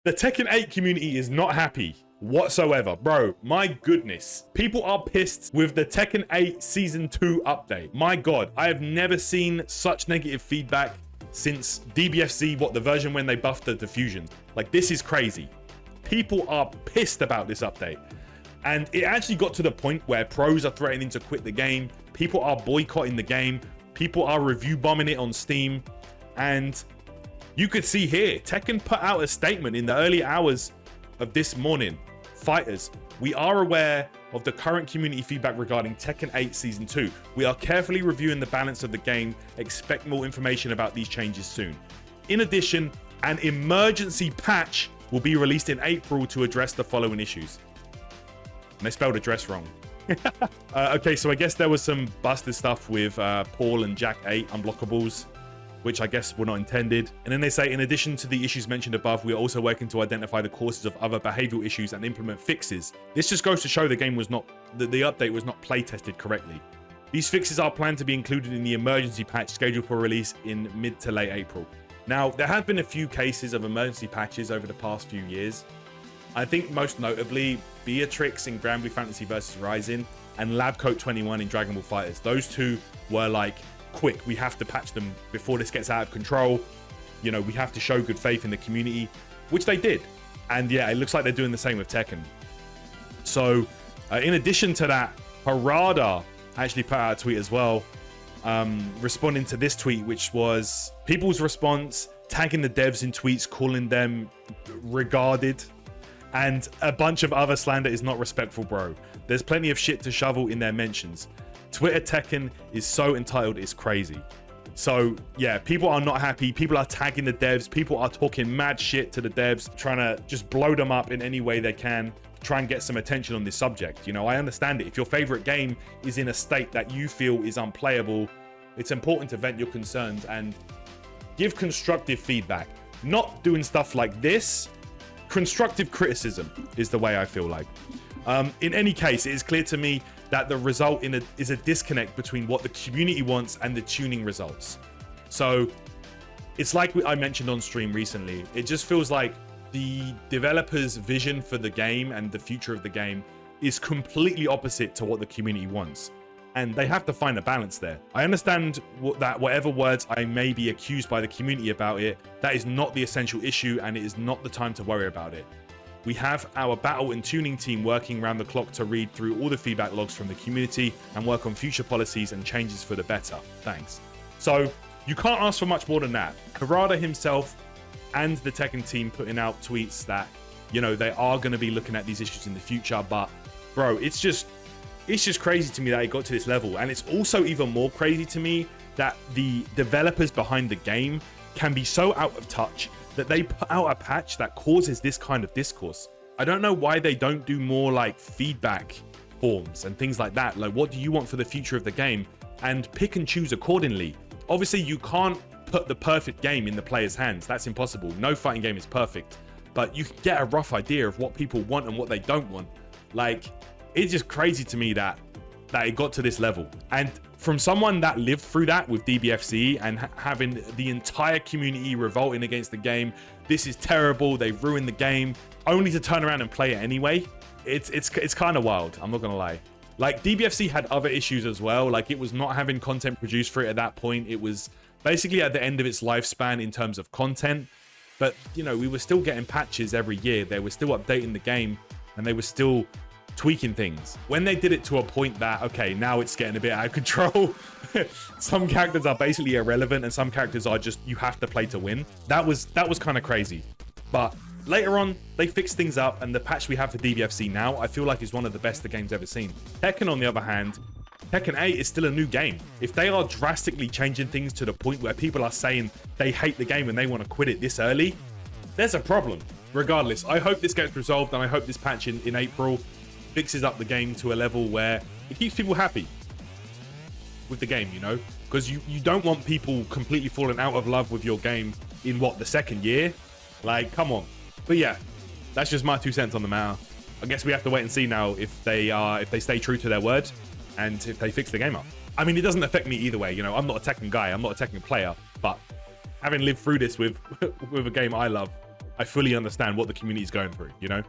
The Tekken 8 community is not happy whatsoever. Bro, my goodness. People are pissed with the Tekken 8 Season 2 update. My God, I have never seen such negative feedback since DBFZ, the version when they buffed the diffusion. Like, this is crazy. People are pissed about this update. And it actually got to the point where pros are threatening to quit the game. People are boycotting the game. People are review bombing it on Steam. And you could see here, Tekken put out a statement in the early hours of this morning. Fighters, we are aware of the current community feedback regarding Tekken 8 Season 2. We are carefully reviewing the balance of the game. Expect more information about these changes soon. In addition, an emergency patch will be released in April to address the following issues. And they spelled address wrong. Okay, so I guess there was some busted stuff with Paul and Jack 8 unblockables, which I guess were not intended. And then they say, in addition to the issues mentioned above, we are also working to identify the causes of other behavioral issues and implement fixes. This just goes to show the game was not, the update was not play tested correctly. These fixes are planned to be included in the emergency patch scheduled for release in mid to late April. Now, there have been a few cases of emergency patches over the past few years. I think most notably, Beatrix in Granblue Fantasy vs. Rising and Labcoat 21 in Dragon Ball FighterZ. Those two were like, quick, we have to patch them before this gets out of control. You know, we have to show good faith in the community, which they did. And yeah, it looks like they're doing the same with Tekken. So in addition to that, Harada actually put out a tweet as well, responding to this tweet, which was people's response, tagging the devs in tweets, calling them regarded, and a bunch of other slander is not respectful, bro. There's plenty of shit to shovel in their mentions. Twitter Tekken is so entitled, it's crazy. So yeah, people are not happy. People are tagging the devs. People are talking mad shit to the devs, trying to just blow them up in any way they can, try and get some attention on this subject. You know, I understand it. If your favorite game is in a state that you feel is unplayable, it's important to vent your concerns and give constructive feedback. Not doing stuff like this. Constructive criticism is the way I feel like. In any case, it is clear to me that the result is a disconnect between what the community wants and the tuning results. So it's like I mentioned on stream recently. It just feels like the developers' vision for the game and the future of the game is completely opposite to what the community wants. And they have to find a balance there. I understand that whatever words I may be accused by the community about it, that is not the essential issue and it is not the time to worry about it. We have our battle and tuning team working around the clock to read through all the feedback logs from the community and work on future policies and changes for the better. Thanks. So you can't ask for much more than that. Harada himself and the Tekken team putting out tweets that, you know, they are going to be looking at these issues in the future. But bro, it's just crazy to me that it got to this level. And it's also even more crazy to me that the developers behind the game can be so out of touch that they put out a patch that causes this kind of discourse. I don't know why they don't do more like feedback forms and things like that. Like, what do you want for the future of the game? And pick and choose accordingly. Obviously, you can't put the perfect game in the player's hands. That's impossible. No fighting game is perfect. But you can get a rough idea of what people want and what they don't want. Like, it's just crazy to me that it got to this level. And from someone that lived through that with DBFC and having the entire community revolting against the game, this is terrible, they've ruined the game, only to turn around and play it anyway, it's kind of wild, I'm not gonna lie. Like, DBFC had other issues as well. Like, it was not having content produced for it at that point. It was basically at the end of its lifespan in terms of content. But, you know, we were still getting patches every year. They were still updating the game and they were still tweaking things. When they did it to a point that, okay, now it's getting a bit out of control. Some characters are basically irrelevant and some characters are just, you have to play to win. That was kind of crazy. But later on, they fixed things up, and the patch we have for DBFC now, I feel like is one of the best the game's ever seen. Tekken, on the other hand, Tekken 8 is still a new game. If they are drastically changing things to the point where people are saying they hate the game and they want to quit it this early, there's a problem. Regardless, I hope this gets resolved, and I hope this patch in April fixes up the game to a level where it keeps people happy with the game, you know? Because you don't want people completely falling out of love with your game in, what, the second year? Like, come on. But yeah, that's just my 2 cents on the matter. I guess we have to wait and see now if they stay true to their word and if they fix the game up. I mean, it doesn't affect me either way, you know? I'm not a Tekken guy, I'm not a Tekken player, but having lived through this with a game I love, I fully understand what the community is going through, you know?